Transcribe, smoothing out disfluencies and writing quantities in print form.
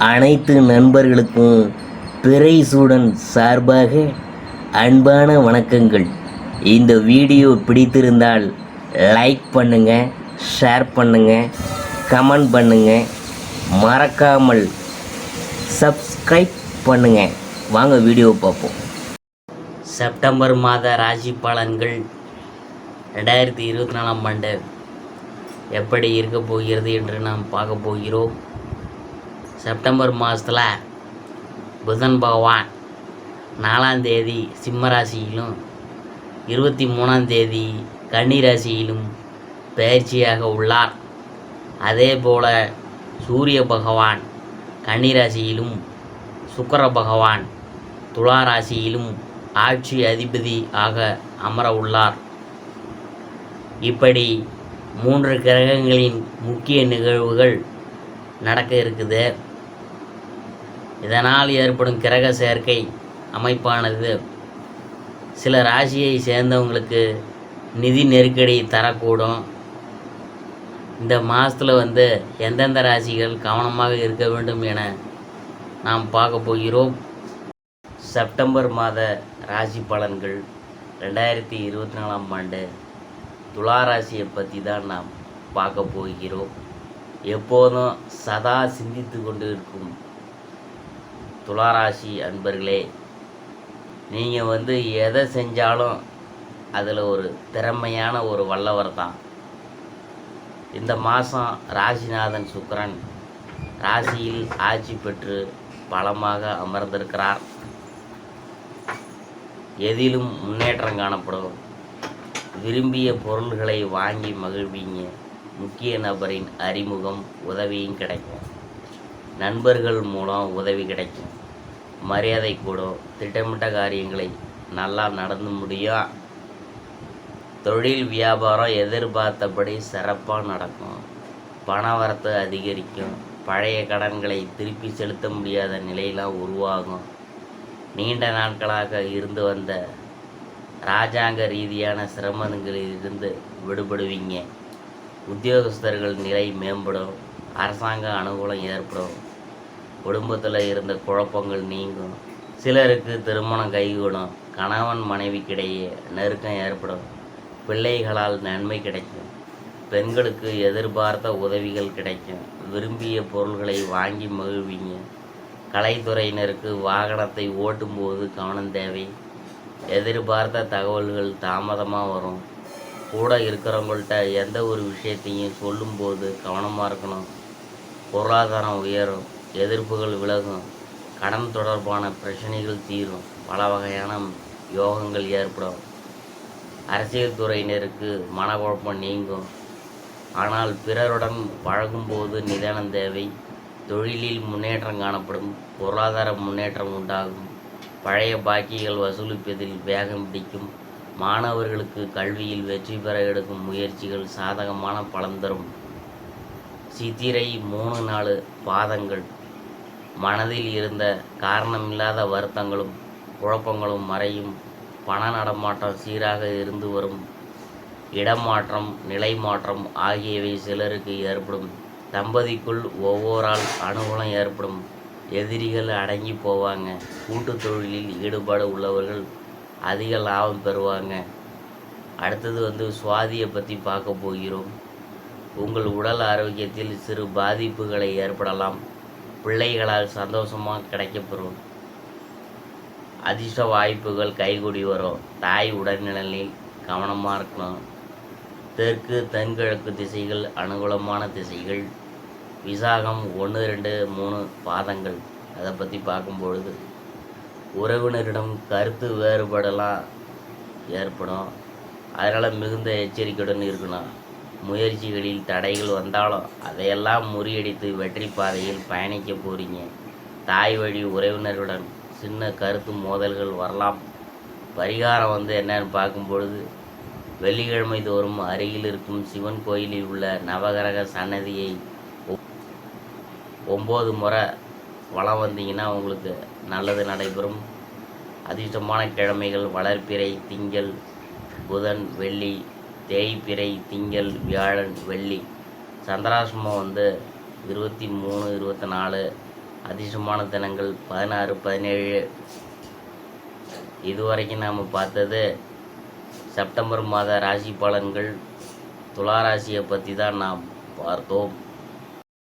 அனைத்து நண்பர்களுக்கும் பிறைசூடன் சார்பாக அன்பான வணக்கங்கள். இந்த வீடியோ பிடித்திருந்தால் லைக் பண்ணுங்கள், ஷேர் பண்ணுங்கள், கமெண்ட் பண்ணுங்கள், மறக்காமல் சப்ஸ்கிரைப் பண்ணுங்கள். வாங்க வீடியோ பார்ப்போம். செப்டம்பர் மாத ராசி பலன்கள் 2024ஆம் ஆண்டு எப்படி இருக்க போகிறது என்று நாம் பார்க்க போகிறோம். செப்டம்பர் மாதத்தில் புதன் பகவான் 4ஆம் தேதி சிம்ம ராசியிலும் 23ஆம் தேதி கன்னி ராசியிலும் பயிற்சியாக உள்ளார். அதே போல சூரிய பகவான் கன்னி ராசியிலும் சுக்கிர பகவான் துலா ராசியிலும் ஆட்சி அதிபதி ஆக அமர உள்ளார். இப்படி 3 கிரகங்களின் முக்கிய நிகழ்வுகள் நடக்க இருக்குது. இதனால் ஏற்படும் கிரக சேர்க்கை அமைப்பானது சில ராசியை சேர்ந்தவங்களுக்கு நிதி நெருக்கடி தரக்கூடும். இந்த மாதத்தில் எந்தெந்த ராசிகள் கவனமாக இருக்க வேண்டும் என நாம் பார்க்க போகிறோம். செப்டம்பர் மாத ராசி பலன்கள் 2024ஆம் ஆண்டு துலா ராசியை பற்றி தான் நாம் பார்க்க போகிறோம். எப்போதும் சதா சிந்தித்து கொண்டு இருக்கும் துளாராசி அன்பர்களே, நீங்கள் எதை செஞ்சாலும் அதில் ஒரு திறமையான ஒரு வல்லவர் தான். இந்த மாதம் ராசிநாதன் சுக்கிரன் ராசியில் ஆட்சி பெற்று பலமாக அமர்ந்திருக்கிறார். எதிலும் முன்னேற்றம் காணப்படும். விரும்பிய பொருள்களை வாங்கி மகிழ்வீங்க. முக்கிய நபரின் அறிமுகம் உதவியும் கிடைக்கும். நண்பர்கள் மூலம் உதவி கிடைக்கும். மரியாதை கூடும். திட்டமிட்ட காரியங்களை நல்லா நடந்து முடியும். தொழில் வியாபாரம் எதிர்பார்த்தபடி சிறப்பாக நடக்கும். பணவரத்து அதிகரிக்கும். பழைய கடன்களை திருப்பி செலுத்த முடியாத நிலையெல்லாம் உருவாகும். நீண்ட நாட்களாக இருந்து வந்த இராஜாங்க ரீதியான சிரமங்களிலிருந்து விடுபடுவீங்க. உத்தியோகஸ்தர்கள் நிலை மேம்படும். அரசாங்க அனுகூலம் ஏற்படும். குடும்பத்தில் இருந்த குழப்பங்கள் நீங்கும். சிலருக்கு திருமணம் கைகூடும். கணவன் மனைவிக்கிடையே நெருக்கம் ஏற்படும். பிள்ளைகளால் நன்மை கிடைக்கும். பெண்களுக்கு எதிர்பார்த்த உதவிகள் கிடைக்கும். விரும்பிய பொருள்களை வாங்கி மகிழ்வீங்க. கலைத்துறையினருக்கு வாகனத்தை ஓட்டும்போது கவனம் தேவை. எதிர்பார்த்த தகவல்கள் தாமதமாக வரும். கூட இருக்கிறவங்கள்ட்ட எந்த ஒரு விஷயத்தையும் சொல்லும்போது கவனமாக இருக்கணும். பொருளாதாரம் உயரும். எதிர்ப்புகள் விலகும். கடன் தொடர்பான பிரச்சனைகள் தீரும். பல வகையான யோகங்கள் ஏற்படும். அரசியல் துறையினருக்கு மனக்குழப்பம் நீங்கும். ஆனால் பிறருடன் பழகும்போது நிதானம் தேவை. தொழிலில் முன்னேற்றம் காணப்படும். பொருளாதார முன்னேற்றம் உண்டாகும். பழைய பாக்கிகள் வசூலிப்பதில் வேகம் பிடிக்கும். மாணவர்களுக்கு கல்வியில் வெற்றி பெற எடுக்கும் முயற்சிகள் சாதகமான பலன் தரும். சித்திரை 3-4 பாதங்கள் மனதில் இருந்த காரணமில்லாத வருத்தங்களும் குழப்பங்களும் மறையும். பண நடமாட்டம் சீராக இருந்து வரும். இடமாற்றம், நிலை மாற்றம் ஆகியவை சிலருக்கு ஏற்படும். தம்பதிக்குள் ஒவ்வொருஆள் அனுகூலம் ஏற்படும். எதிரிகள் அடங்கி போவாங்க. கூட்டு தொழிலில் ஈடுபாடு உள்ளவர்கள் அதிக லாபம் பெறுவாங்க. அடுத்தது சுவாதியை பற்றி பார்க்க போகிறோம். உங்கள் உடல் ஆரோக்கியத்தில் சிறு பாதிப்புகளை ஏற்படலாம். பிள்ளைகளால் சந்தோஷமாக கிடைக்கப்பெறும். அதிர்ஷ்ட வாய்ப்புகள் கைகூடி வரும். தாய் உடல்நிலையில் கவனமாக இருக்கணும். தெற்கு தென்கிழக்கு திசைகள் அனுகூலமான திசைகள். விசாகம் 1, 2, 3 பாதங்கள் அதை பற்றி பார்க்கும்பொழுது உறவினரிடம் கருத்து வேறுபாடெல்லாம் ஏற்படும். அதனால் மிகுந்த எச்சரிக்கையுடன் இருக்கணும். முயற்சிகளில் தடைகள் வந்தாலும் அதையெல்லாம் முறியடித்து வெற்றி பாதையில் பயணிக்க போகிறீங்க. தாய் வழி உறவினர்களுடன் சின்ன கருத்து மோதல்கள் வரலாம். பரிகாரம் என்னன்னு பார்க்கும்பொழுது வெள்ளிக்கிழமை தோறும் அருகில் இருக்கும் சிவன் கோயிலில் உள்ள நவகிரக சன்னதியை 9 முறை வலம் வந்தீங்கன்னா உங்களுக்கு நல்லது நடைபெறும். அதிர்ஷ்டமான கிழமைகள் வளர்பிறை, திங்கள், புதன், வெள்ளி. தேய்பிறை, திங்கள், வியாழன், வெள்ளி. சந்திராசிரமம் 23, 24 அதிர்ஷ்டமான தினங்கள் 16, 17. இதுவரைக்கும் நாம் பார்த்தது செப்டம்பர் மாத ராசி பலன்கள். துலா ராசியை பற்றி தான் நாம் பார்த்தோம்.